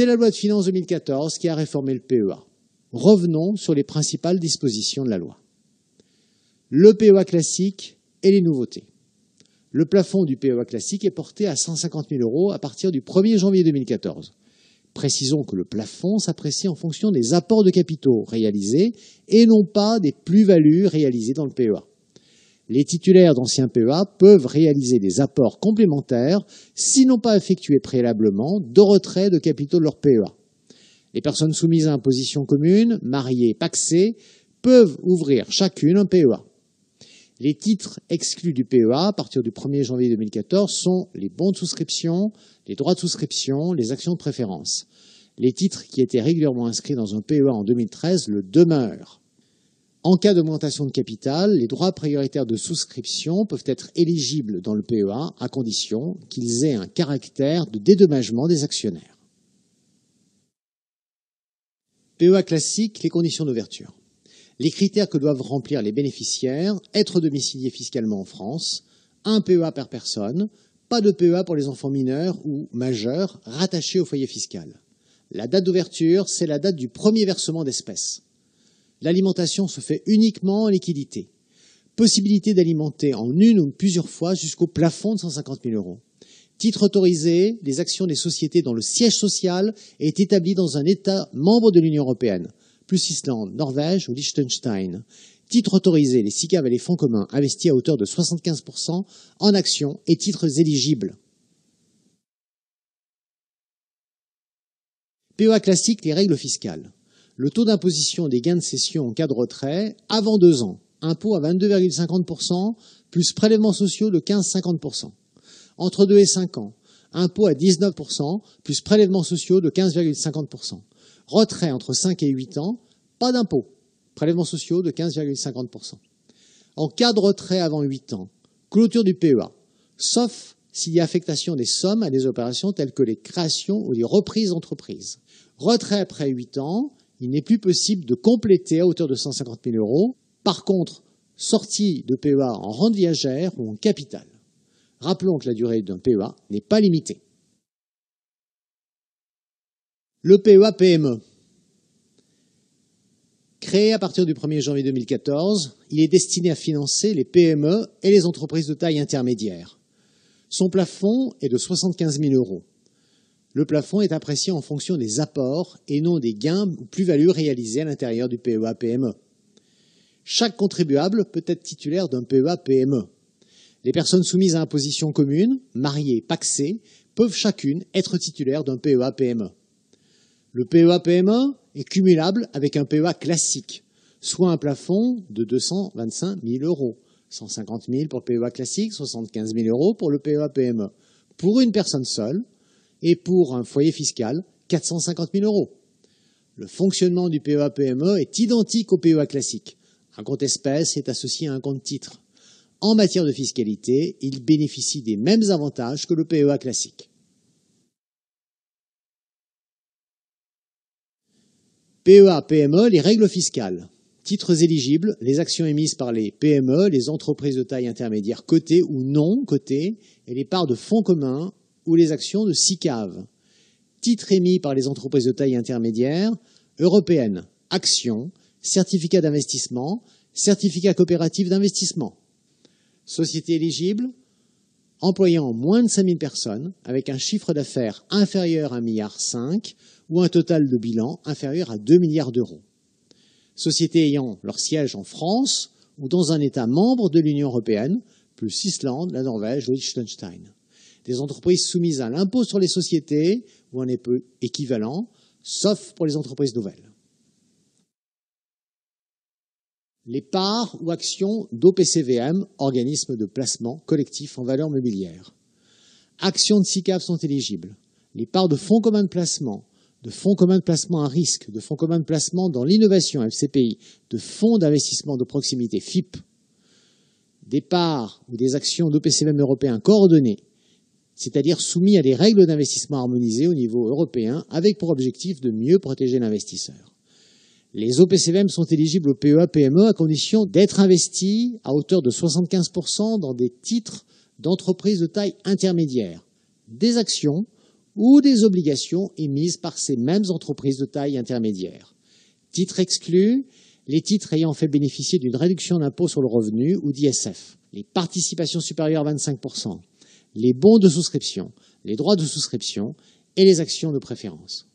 C'est la loi de finances 2014 qui a réformé le PEA. Revenons sur les principales dispositions de la loi. Le PEA classique et les nouveautés. Le plafond du PEA classique est porté à 150 000 € à partir du 1er janvier 2014. Précisons que le plafond s'apprécie en fonction des apports de capitaux réalisés et non pas des plus-values réalisées dans le PEA. Les titulaires d'anciens PEA peuvent réaliser des apports complémentaires s'ils n'ont pas effectué préalablement de retrait de capitaux de leur PEA. Les personnes soumises à imposition commune, mariées, pacsées, peuvent ouvrir chacune un PEA. Les titres exclus du PEA à partir du 1er janvier 2014 sont les bons de souscription, les droits de souscription, les actions de préférence. Les titres qui étaient régulièrement inscrits dans un PEA en 2013 le demeurent. En cas d'augmentation de capital, les droits prioritaires de souscription peuvent être éligibles dans le PEA à condition qu'ils aient un caractère de dédommagement des actionnaires. PEA classique, les conditions d'ouverture. Les critères que doivent remplir les bénéficiaires, être domiciliés fiscalement en France, un PEA par personne, pas de PEA pour les enfants mineurs ou majeurs rattachés au foyer fiscal. La date d'ouverture, c'est la date du premier versement d'espèces. L'alimentation se fait uniquement en liquidité. Possibilité d'alimenter en une ou plusieurs fois jusqu'au plafond de 150 000 €. Titre autorisé, les actions des sociétés dont le siège social est établi dans un État membre de l'Union européenne, plus Islande, Norvège ou Liechtenstein. Titre autorisé, les SICAV et les fonds communs investis à hauteur de 75% en actions et titres éligibles. PEA classique, les règles fiscales. Le taux d'imposition des gains de cession en cas de retrait, avant 2 ans, impôt à 22,50%, plus prélèvements sociaux de 15,50%. Entre 2 et 5 ans, impôt à 19%, plus prélèvements sociaux de 15,50%. Retrait entre 5 et 8 ans, pas d'impôt, prélèvements sociaux de 15,50%. En cas de retrait avant 8 ans, clôture du PEA, sauf s'il y a affectation des sommes à des opérations telles que les créations ou les reprises d'entreprises. Retrait après 8 ans, il n'est plus possible de compléter à hauteur de 150 000 €. Par contre, sortie de PEA en rente viagère ou en capital. Rappelons que la durée d'un PEA n'est pas limitée. Le PEA PME. Créé à partir du 1er janvier 2014, il est destiné à financer les PME et les entreprises de taille intermédiaire. Son plafond est de 75 000 €. Le plafond est apprécié en fonction des apports et non des gains ou plus-values réalisés à l'intérieur du PEA PME. Chaque contribuable peut être titulaire d'un PEA PME. Les personnes soumises à imposition commune, mariées, pacsées, peuvent chacune être titulaires d'un PEA PME. Le PEA PME est cumulable avec un PEA classique, soit un plafond de 225 000 €. 150 000 pour le PEA classique, 75 000 € pour le PEA PME. Pour une personne seule, et pour un foyer fiscal, 450 000 €. Le fonctionnement du PEA PME est identique au PEA classique. Un compte espèce est associé à un compte titre. En matière de fiscalité, il bénéficie des mêmes avantages que le PEA classique. PEA PME, les règles fiscales. Titres éligibles, les actions émises par les PME, les entreprises de taille intermédiaire cotées ou non cotées, et les parts de fonds communs ou les actions de SICAV. Titres émis par les entreprises de taille intermédiaire, européennes, actions, certificats d'investissement, certificats coopératifs d'investissement. Sociétés éligibles, employant moins de 5 000 personnes, avec un chiffre d'affaires inférieur à 1,5 milliard ou un total de bilan inférieur à 2 milliards d'euros. Sociétés ayant leur siège en France ou dans un État membre de l'Union européenne, plus Islande, la Norvège ou Liechtenstein. Des entreprises soumises à l'impôt sur les sociétés ou un impôt équivalent, sauf pour les entreprises nouvelles. Les parts ou actions d'OPCVM, organismes de placement collectif en valeur mobilière. Actions de SICAV sont éligibles. Les parts de fonds communs de placement à risque, de fonds communs de placement dans l'innovation FCPI, de fonds d'investissement de proximité FIP, des parts ou des actions d'OPCVM européens coordonnés, c'est-à-dire soumis à des règles d'investissement harmonisées au niveau européen, avec pour objectif de mieux protéger l'investisseur. Les OPCVM sont éligibles au PEA PME à condition d'être investis à hauteur de 75% dans des titres d'entreprises de taille intermédiaire, des actions ou des obligations émises par ces mêmes entreprises de taille intermédiaire. Titres exclus, les titres ayant fait bénéficier d'une réduction d'impôt sur le revenu ou d'ISF, les participations supérieures à 25%, les bons de souscription, les droits de souscription et les actions de préférence.